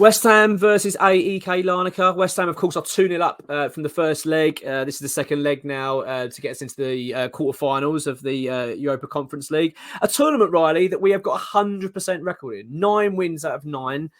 West Ham versus AEK Larnaca. West Ham, of course, are 2-0 up from the first leg. This is the second leg now to get us into the quarterfinals of the Europa Conference League. A tournament, Riley, that we have got 100% record in. 9 wins out of 9.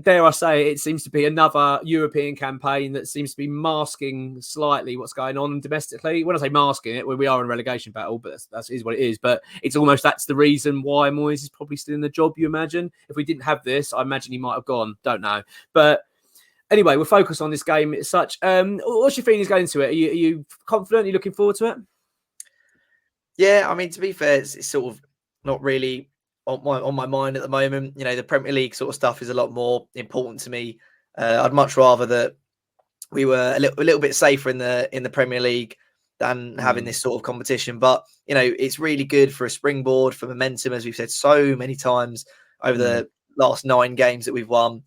Dare I say, it seems to be another European campaign that seems to be masking slightly what's going on domestically. When I say masking it, we are in a relegation battle, but that is what it is. But it's almost that's the reason why Moyes is probably still in the job, you imagine. If we didn't have this, I imagine he might have gone. Don't know. But anyway, we'll focus on this game as such. What's your feelings going into it? Are you confident? Are you looking forward to it? Yeah, I mean, to be fair, it's sort of not really on my mind at the moment. You know, the Premier League sort of stuff is a lot more important to me. I'd much rather that we were a little bit safer in the Premier League than having this sort of competition. But you know, it's really good for a springboard, for momentum, as we've said so many times over the last 9 games that we've won.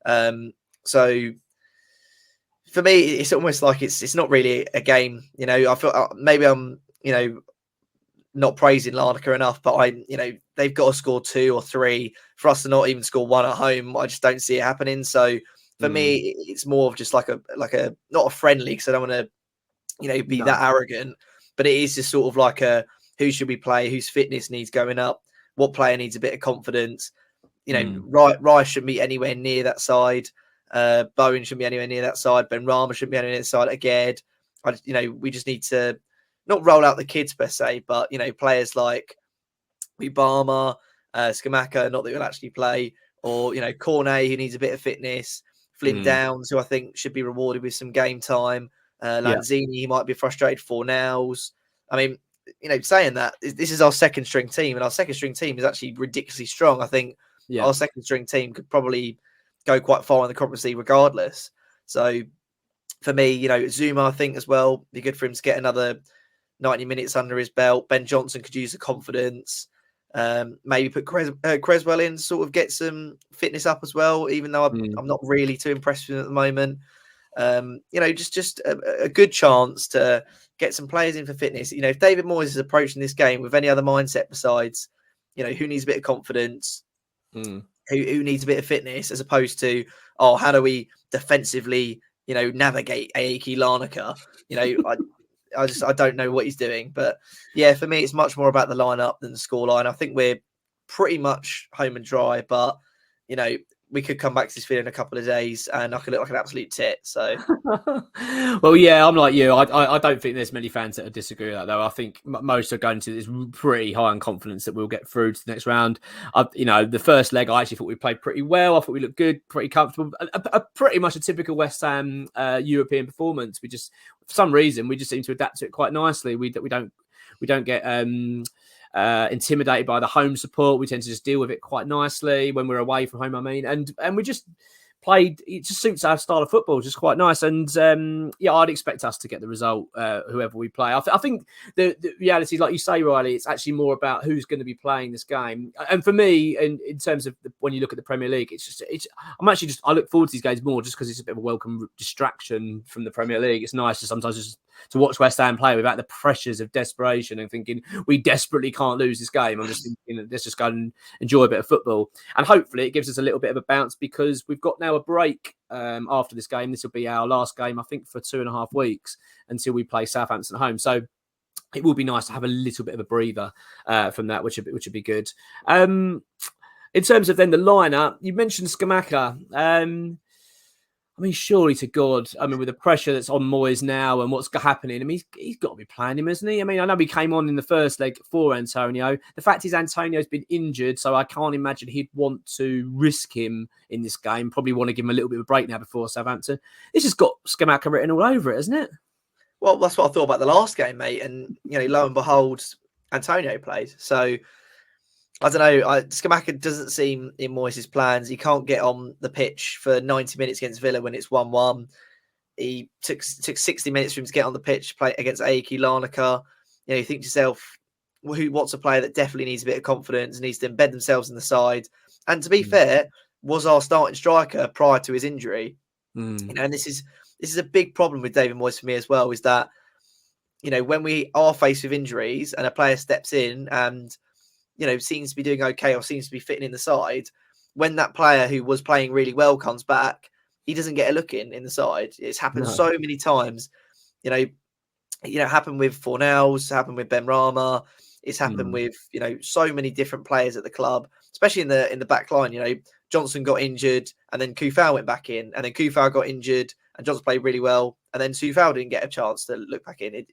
So for me, it's almost like it's not really a game. You know, I feel maybe I'm not praising Larnaca enough, but they've got to score 2 or 3 for us to not even score 1 at home. I just don't see it happening. So for me, it's more of just like a not a friendly, because I don't want to be that arrogant, but it is just sort of like a who should we play, whose fitness needs going up, what player needs a bit of confidence. Rice shouldn't be anywhere near that side. Bowen shouldn't be anywhere near that side. Ben Rama shouldn't be anywhere near that side. Again, we just need to not roll out the kids per se, but players like Obama, Scamacca, not that he'll actually play, or Cornet, who needs a bit of fitness, Flynn Downs, who I think should be rewarded with some game time, Lanzini, he might be frustrated for nows. I mean, saying that, this is our second string team, and our second string team is actually ridiculously strong. I think our second string team could probably go quite far in the Conference League regardless. So for me, Zuma, I think as well, be good for him to get another 90 minutes under his belt. Ben Johnson could use the confidence. Maybe put Creswell in, sort of get some fitness up as well, even though I'm not really too impressed with him at the moment. Just a good chance to get some players in for fitness. If David Moyes is approaching this game with any other mindset besides, who needs a bit of confidence, who needs a bit of fitness, as opposed to, how do we defensively, navigate AEK Larnaca? I don't know what he's doing. But yeah, for me, it's much more about the lineup than the scoreline. I think we're pretty much home and dry, but we could come back to this video in a couple of days and I could look like an absolute tit. So, well, yeah, I'm like you. I don't think there's many fans that disagree with that, though. I think most are going to this pretty high on confidence that we'll get through to the next round. The first leg, I actually thought we played pretty well. I thought we looked good, pretty comfortable. Pretty much a typical West Ham European performance. For some reason, we just seem to adapt to it quite nicely. We don't get intimidated by the home support. We tend to just deal with it quite nicely when we're away from home. And we just played. It just suits our style of football, just quite nice. And I'd expect us to get the result, whoever we play. I think the reality is, like you say, Riley, it's actually more about who's going to be playing this game. And for me, in terms of when you look at the Premier League, I look forward to these games more just because it's a bit of a welcome distraction from the Premier League. It's nice to sometimes just to watch West Ham play without the pressures of desperation and thinking we desperately can't lose this game. I'm just thinking, let's just go and enjoy a bit of football. And hopefully it gives us a little bit of a bounce, because we've got now a break after this game. This will be our last game, I think, for 2.5 weeks until we play Southampton at home. So it will be nice to have a little bit of a breather from that, which would be good. In terms of then the lineup, you mentioned Scamacca. Surely to God, with the pressure that's on Moyes now and what's happening, he's got to be playing him, hasn't he? I know he came on in the first leg for Antonio. The fact is Antonio's been injured, so I can't imagine he'd want to risk him in this game. Probably want to give him a little bit of a break now before Southampton. This has got Scamacca written all over it, hasn't it? Well, that's what I thought about the last game, mate. And, lo and behold, Antonio played. So, I don't know. Scamacca doesn't seem in Moyes' plans. He can't get on the pitch for 90 minutes against Villa when it's 1-1. He took 60 minutes for him to get on the pitch to play against AEK Larnaca. You think to yourself, what's a player that definitely needs a bit of confidence, needs to embed themselves in the side? And to be fair, was our starting striker prior to his injury. And this is a big problem with David Moyes for me as well, is that, when we are faced with injuries and a player steps in and, seems to be doing okay or seems to be fitting in the side, when that player who was playing really well comes back, he doesn't get a look in the side. It's happened so many times. Happened with Fornals, happened with Ben Rama. It's happened with so many different players at the club, especially in the back line. Johnson got injured, and then Kufau went back in, and then Kufau got injured, and Johnson played really well, and then Kufau didn't get a chance to look back in.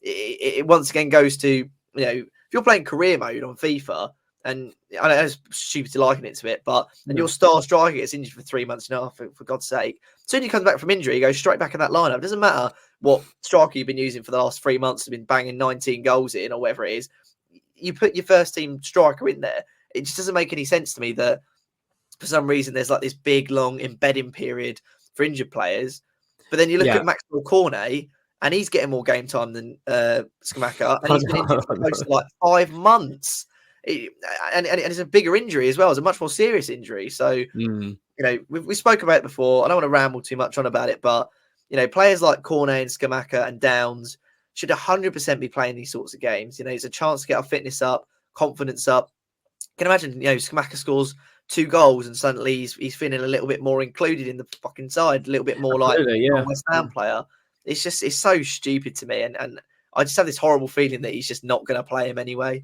It once again goes to if you're playing career mode on FIFA, and I know it's stupid to liken it to it, but and your star striker gets injured for 3 months and a half, for God's sake. As soon as he comes back from injury, he goes straight back in that lineup. It doesn't matter what striker you've been using for the last 3 months, has been banging 19 goals in or whatever it is. You put your first team striker in there. It just doesn't make any sense to me that for some reason there's like this big long embedding period for injured players. But then you look at Maxwell Cornet, and he's getting more game time than Scamacca, and he's been injured for close to like 5 months. And it's a bigger injury as well. It's a much more serious injury. So, we spoke about it before. I don't want to ramble too much on about it, but, players like Cornet and Scamacca and Downs should 100% be playing these sorts of games. It's a chance to get our fitness up, confidence up. You can imagine, Scamacca scores 2 goals and suddenly he's feeling a little bit more included in the fucking side, a little bit more like a West Ham player. It's so stupid to me. And I just have this horrible feeling that he's just not going to play him anyway.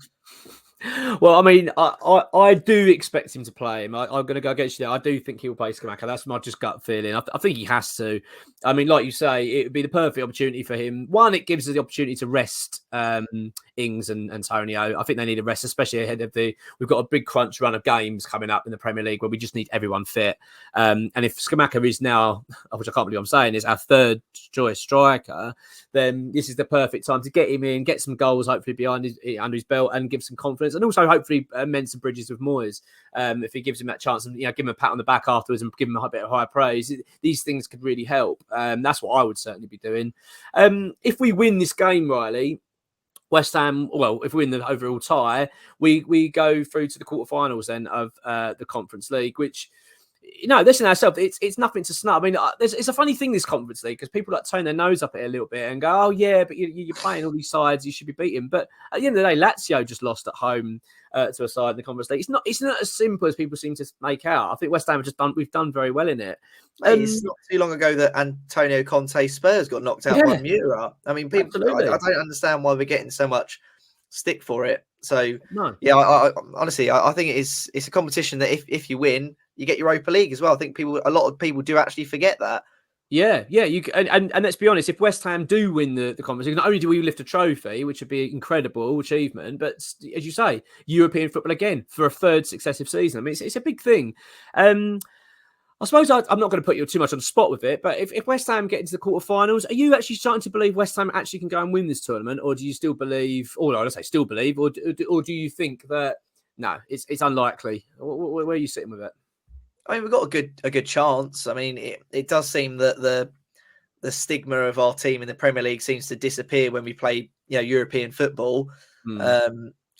Well, I mean, I do expect him to play him. I'm going to go against you there. I do think he'll play Scamacca. That's my just gut feeling. I think he has to. I mean, like you say, it would be the perfect opportunity for him. One, it gives us the opportunity to rest Ings and Antonio. I think they need a rest, especially ahead of we've got a big crunch run of games coming up in the Premier League where we just need everyone fit. And if Scamacca is now, which I can't believe I'm saying, is our third choice striker, then this is the perfect time to get him in, get some goals, hopefully under his belt, and give some confidence. And also hopefully mend some bridges with Moyes if he gives him that chance and give him a pat on the back afterwards and give him a bit of higher praise. These things could really help. That's what I would certainly be doing. If we win this game, Riley, West Ham, well, if we win the overall tie, we go through to the quarterfinals then of the Conference League, which, listen to ourselves, it's nothing to snub. I mean, it's a funny thing, this Conference League, because people like turn their nose up at it a little bit and go, oh, yeah, but you're playing all these sides, you should be beating. But at the end of the day, Lazio just lost at home to a side in the Conference League. It's not as simple as people seem to make out. I think West Ham we've done very well in it. It's not too long ago that Antonio Conte's Spurs got knocked out by Mura. I mean, people, I don't understand why we're getting so much stick for it. So, I honestly, I think it's a competition that if you win, you get Europa League as well. I think a lot of people do actually forget that. Yeah. And let's be honest, if West Ham do win the Conference League, not only do we lift a trophy, which would be an incredible achievement, but as you say, European football again for a third successive season. I mean, it's a big thing. I suppose I'm not going to put you too much on the spot with it, but if West Ham get into the quarterfinals, are you actually starting to believe West Ham actually can go and win this tournament, or do you still believe, or I don't say still believe, or do you think that no, it's unlikely? Where are you sitting with it? I mean, we've got a good chance. I mean, it does seem that the stigma of our team in the Premier League seems to disappear when we play, European football.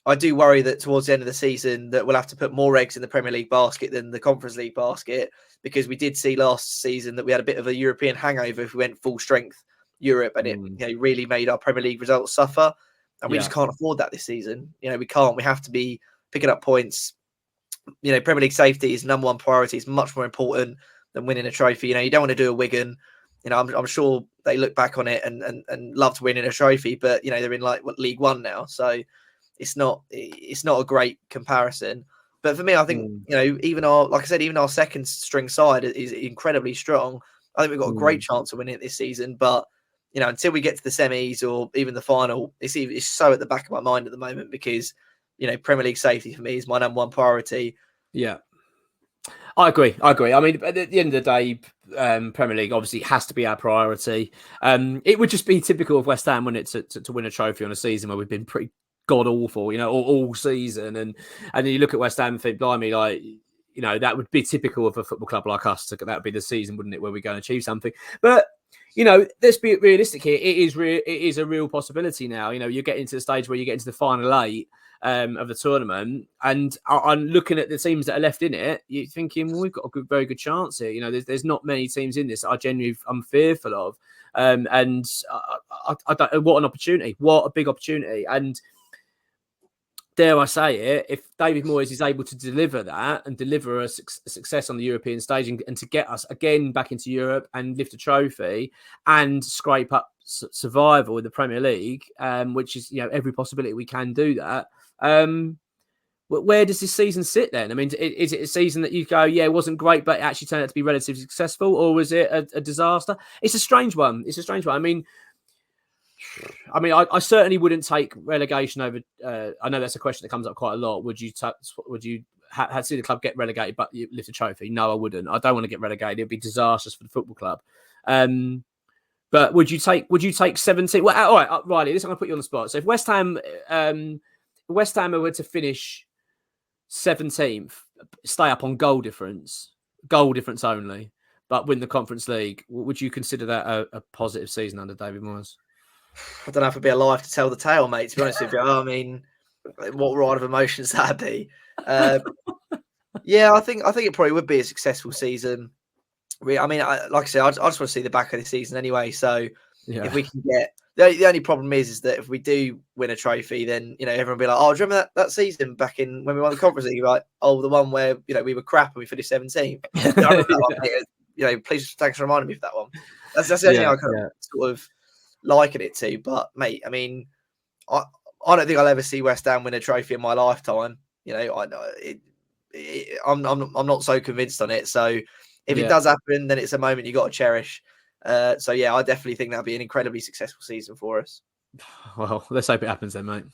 I do worry that towards the end of the season that we'll have to put more eggs in the Premier League basket than the Conference League basket, because we did see last season that we had a bit of a European hangover if we went full strength Europe, and it really made our Premier League results suffer. And we just can't afford that this season. We can't. We have to be picking up points. Premier League safety is number one priority. It's much more important than winning a trophy. You don't want to do a Wigan. I'm sure they look back on it and loved winning a trophy, but they're in League One now, so it's not a great comparison. But for me, I think even our second string side is incredibly strong. I think we've got a great chance of winning it this season. But until we get to the semis or even the final, it's so at the back of my mind at the moment, because Premier League safety for me is my number one priority. Yeah, I agree. I mean, at the end of the day, Premier League obviously has to be our priority. It would just be typical of West Ham, wouldn't it, to win a trophy on a season where we've been pretty god awful, all season, and you look at West Ham and think, blimey, that would be typical of a football club like us. That would be the season, wouldn't it, where we go and achieve something. But let's be realistic here. It is a real possibility now. You're getting to the stage where you get into the final 8 of the tournament, and I'm looking at the teams that are left in it. You're thinking, well, we've got a very good chance here. There's not many teams in this that I'm fearful of, and I don't. What an opportunity! What a big opportunity! And dare I say it, if David Moyes is able to deliver that and deliver a success on the European stage and to get us again back into Europe and lift a trophy and scrape up survival in the Premier League, which is, every possibility we can do that. Where does this season sit then? I mean, is it a season that you go, yeah, it wasn't great, but it actually turned out to be relatively successful, or was it a disaster? It's a strange one. I mean, I certainly wouldn't take relegation over. I know that's a question that comes up quite a lot. Would you see the club get relegated but you lift a trophy? No, I wouldn't. I don't want to get relegated. It'd be disastrous for the football club. But would you take 17? Well, all right, Riley. This I'm going to put you on the spot. So if West Ham were to finish 17th, stay up on goal difference only, but win the Conference League, would you consider that a positive season under David Moyes? I don't know if I'd be alive to tell the tale, mate, to be honest with you. I mean, what ride of emotions that'd be. Yeah, I think it probably would be a successful season. I mean, like I said, I just want to see the back of the season anyway. So if we can get the only problem is that if we do win a trophy, then everyone will be like, "Oh, do you remember that season back in when we won the Conference League?" You're like, "Oh, the one where we were crap and we finished 17th." I remember that one, please thanks for reminding me of that one. That's the only thing I kind of sort of liken it to. But mate, I mean, I don't think I'll ever see West Ham win a trophy in my lifetime. I'm not so convinced on it. So if it does happen, then it's a moment you got to cherish. So yeah, I definitely think that'll be an incredibly successful season for us. Well, let's hope it happens then, mate.